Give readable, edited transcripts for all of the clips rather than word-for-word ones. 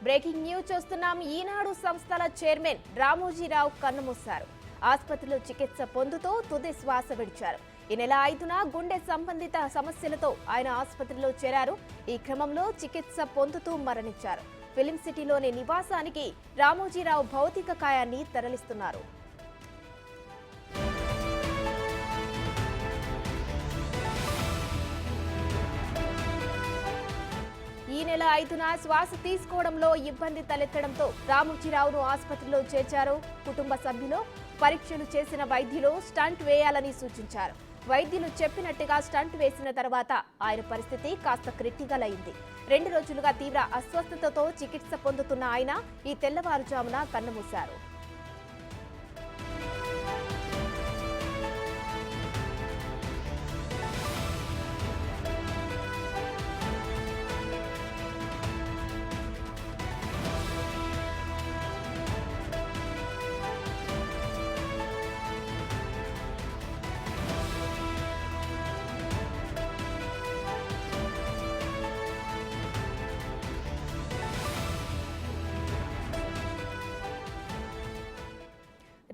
Breaking news చూస్తున్నాం. ఈనాడు సంస్థల chairman Ramoji Rao కన్నుమూశారు. ఆసుపత్రిలో చికిత్స పొందుతూ తుది శ్వాస విడిచారు. ఈ నెల 5న గుండె సంబంధిత సమస్యలతో ఆయన ఆసుపత్రిలో చేరారు. ఈ క్రమంలో చికిత్స పొందుతూ మరణించారు. ఫిలిం సిటీలోని నివాసానికి రామోజీరావు భౌతిక కాయాన్ని తరలిస్తున్నారు. ఈ నెల 5న శ్వాస తీసుకోవడంలో ఇబ్బంది తలెత్తడంతో రామోజీరావును ఆసుపత్రిలో చేర్చారు. కుటుంబ సభ్యులు పరీక్షలు చేసిన వైద్యులు స్టంట్ వేయాలని సూచించారు. వైద్యులు చెప్పినట్టుగా స్టంట్ వేసిన తర్వాత ఆయన పరిస్థితి కాస్త క్రిటికల్ అయింది. 2 రోజులుగా తీవ్ర అస్వస్థతతో చికిత్స పొందుతున్న ఆయన ఈ తెల్లవారుజామున కన్నుమూశారు.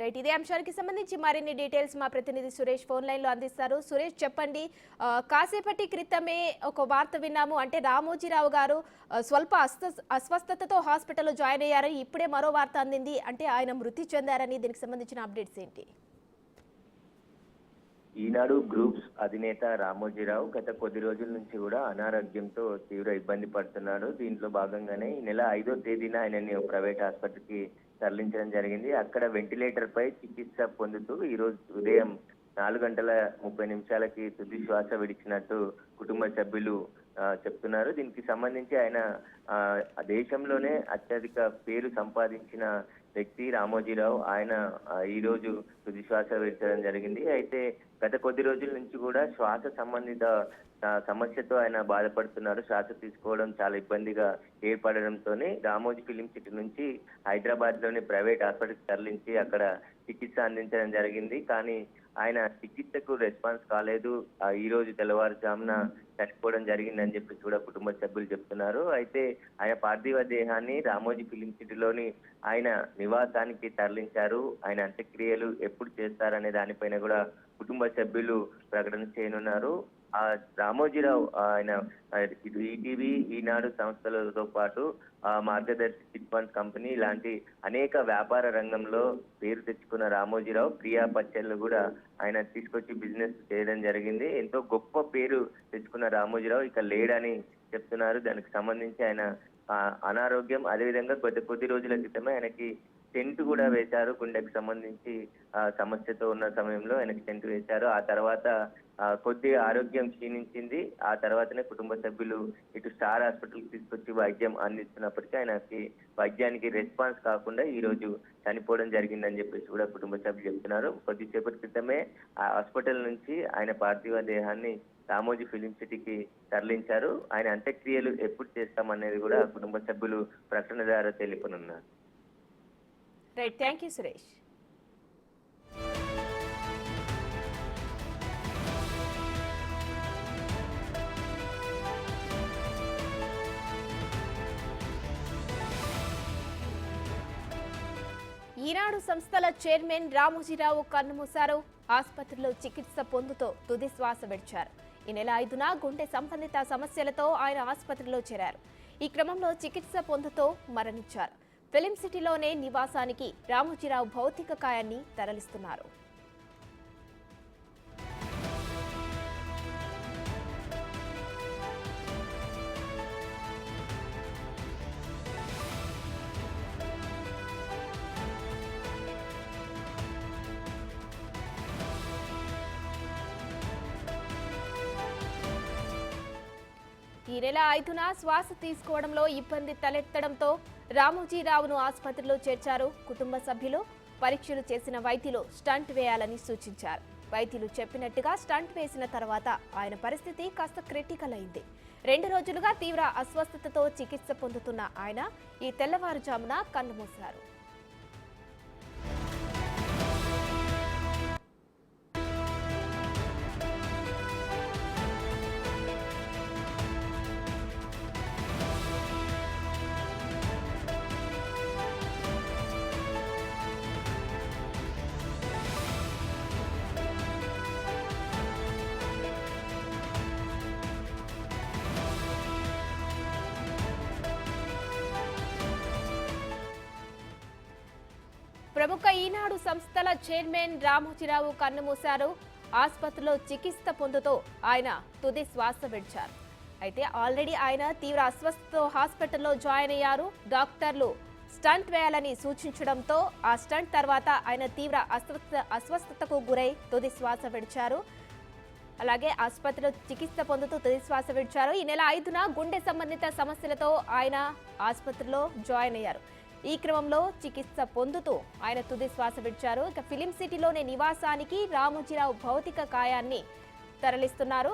రైట్, ఇదే అంశానికి సంబంధించి మరిన్ని డీటెయిల్స్ మా ప్రతినిధి సురేష్ ఫోన్ లైన్ లో అందిస్తారు. సురేష్, చెప్పండి. కాసేపటి క్రితమే ఒక వార్త విన్నాము. అంటే రామోజీరావు గారు స్వల్ప అస్వస్థతతో హాస్పిటల్లో జాయిన్ అయ్యారని ఇప్పుడే మరో వార్త అందింది. అంటే ఆయన మృతి చెందారని, దీనికి సంబంధించిన అప్డేట్స్ ఏంటి? ఈనాడు గ్రూప్స్ అధినేత రామోజీరావు గత కొద్ది రోజుల నుంచి కూడా అనారోగ్యంతో తీవ్ర ఇబ్బంది పడుతున్నాడు. దీంట్లో భాగంగానే ఈ నెల 5వ తేదీన ఆయనని ప్రైవేట్ ఆసుపత్రికి తరలించడం జరిగింది. అక్కడ వెంటిలేటర్ పై చికిత్స పొందుతూ ఈ రోజు ఉదయం 4:30 తుది శ్వాస విడిచినట్టు కుటుంబ సభ్యులు చెప్తున్నారు. దీనికి సంబంధించి ఆయన దేశంలోనే అత్యధిక పేరు సంపాదించిన వ్యక్తి రామోజీరావు. ఆయన ఈ రోజు తుది శ్వాస విడిచడం జరిగింది. అయితే గత కొద్ది రోజుల నుంచి కూడా శ్వాస సంబంధిత సమస్యతో ఆయన బాధపడుతున్నారు. శ్వాస తీసుకోవడం చాలా ఇబ్బందిగా ఏర్పడడంతోనే రామోజీ ఫిలిం సిటీ నుంచి హైదరాబాద్ లోని ప్రైవేట్ హాస్పిటల్కి తరలించి అక్కడ చికిత్స అందించడం జరిగింది. కానీ ఆయన చికిత్సకు రెస్పాన్స్ కాలేదు. ఈ రోజు తెల్లవారుజామున చనిపోవడం జరిగిందని చెప్పి కూడా కుటుంబ సభ్యులు చెప్తున్నారు. అయితే ఆయన పార్థివ దేహాన్ని రామోజీ ఫిలిం సిటీలోని ఆయన నివాసానికి తరలించారు. ఆయన అంత్యక్రియలు ఎప్పుడు చేస్తారనే దానిపైన కూడా కుటుంబ సభ్యులు ప్రకటన చేయనున్నారు. రామోజీరావు ఆయన ఈటీవీ, ఈనాడు సంస్థలతో పాటు మార్గదర్శి చిట్ ఫండ్స్ కంపెనీ ఇలాంటి అనేక వ్యాపార రంగంలో పేరు తెచ్చుకున్న రామోజీరావు ప్రియా పచ్చళ్ళు కూడా ఆయన తీసుకొచ్చి బిజినెస్ చేయడం జరిగింది. ఎంతో గొప్ప పేరు తెచ్చుకున్న రామోజీరావు ఇక లేడని చెప్తున్నారు. దానికి సంబంధించి ఆయన అనారోగ్యం, అదేవిధంగా కొద్ది రోజుల క్రితమే ఆయనకి టెంట్ కూడా వేశారు. గుండెకు సంబంధించి సమస్యతో ఉన్న సమయంలో ఆయనకి టెంట్ వేశారు. ఆ తర్వాత కొద్దిగా ఆరోగ్యం క్షీణించింది. ఆ తర్వాతనే కుటుంబ సభ్యులు ఇటు స్టార్ హాస్పిటల్కి తీసుకొచ్చి వైద్యం అందిస్తున్నప్పటికీ ఆయనకి వైద్యానికి రెస్పాన్స్ కాకుండా ఈ రోజు చనిపోవడం జరిగిందని చెప్పేసి కూడా కుటుంబ సభ్యులు చెప్తున్నారు. కొద్దిసేపటి క్రితమే ఆ హాస్పిటల్ నుంచి ఆయన పార్థివ దేహాన్ని రామోజీ ఫిలిం సిటీకి తరలించారు. ఆయన అంత్యక్రియలు ఎప్పుడు చేస్తామనేది కూడా కుటుంబ సభ్యులు ప్రకటన ద్వారా తెలియనున్నారు. Right, thank you Suresh. Eenadu సంస్థల చైర్మన్ రామోజీరావు కన్నుమూశారు. ఆసుపత్రిలో చికిత్స పొందుతూ తుది శ్వాస విడిచారు. ఈ నెల 5న గుండె సంబంధిత సమస్యలతో ఆయన ఆసుపత్రిలో చేరారు. ఈ క్రమంలో చికిత్స పొందుతూ మరణించారు. ఫిలిం సిటీలోనే నివాసానికి రామోజీరావు భౌతిక కాయాన్ని తరలిస్తున్నారు. ఈ నెల 5న శ్వాస తీసుకోవడంలో ఇబ్బంది తలెత్తడంతో రామోజీరావును ఆసుపత్రిలో చేర్చారు. కుటుంబ సభ్యులు పరీక్షలు చేసిన వైద్యులు స్టంట్ వేయాలని సూచించారు. వైద్యులు చెప్పినట్టుగా స్టంట్ వేసిన తర్వాత ఆయన పరిస్థితి కాస్త క్రిటికల్ అయింది. 2 రోజులుగా తీవ్ర అస్వస్థతతో చికిత్స పొందుతున్న ఆయన ఈ తెల్లవారుజామున కన్నుమూశారు. ప్రముఖ ఈనాడు సంస్థల చైర్మన్ రామోజీరావు కన్నుమూశారు. ఆసుపత్రిలో చికిత్స పొందుతూ ఆయన తుది శ్వాస విడిచారు. అయితే ఆల్రెడీ ఆయన తీవ్ర అస్వస్థతతో హాస్పిటల్లో జాయిన్ అయ్యారు. డాక్టర్లు స్టంట్ వేయాలని సూచించడంతో ఆ స్టంట్ తర్వాత ఆయన తీవ్ర అస్వస్థతకు గురై తుది శ్వాస విడిచారు. అలాగే ఆసుపత్రిలో చికిత్స పొందుతూ తుది శ్వాస విడిచారు. ఈ నెల 5న గుండె సంబంధిత సమస్యలతో ఆయన ఆసుపత్రిలో జాయిన్ అయ్యారు. ఈ క్రమంలో చికిత్స పొందుతూ ఆయన తుది శ్వాస విడిచారు. ఇక ఫిలిం సిటీలోని నివాసానికి రామోజీరావు భౌతిక కాయాన్ని తరలిస్తున్నారు.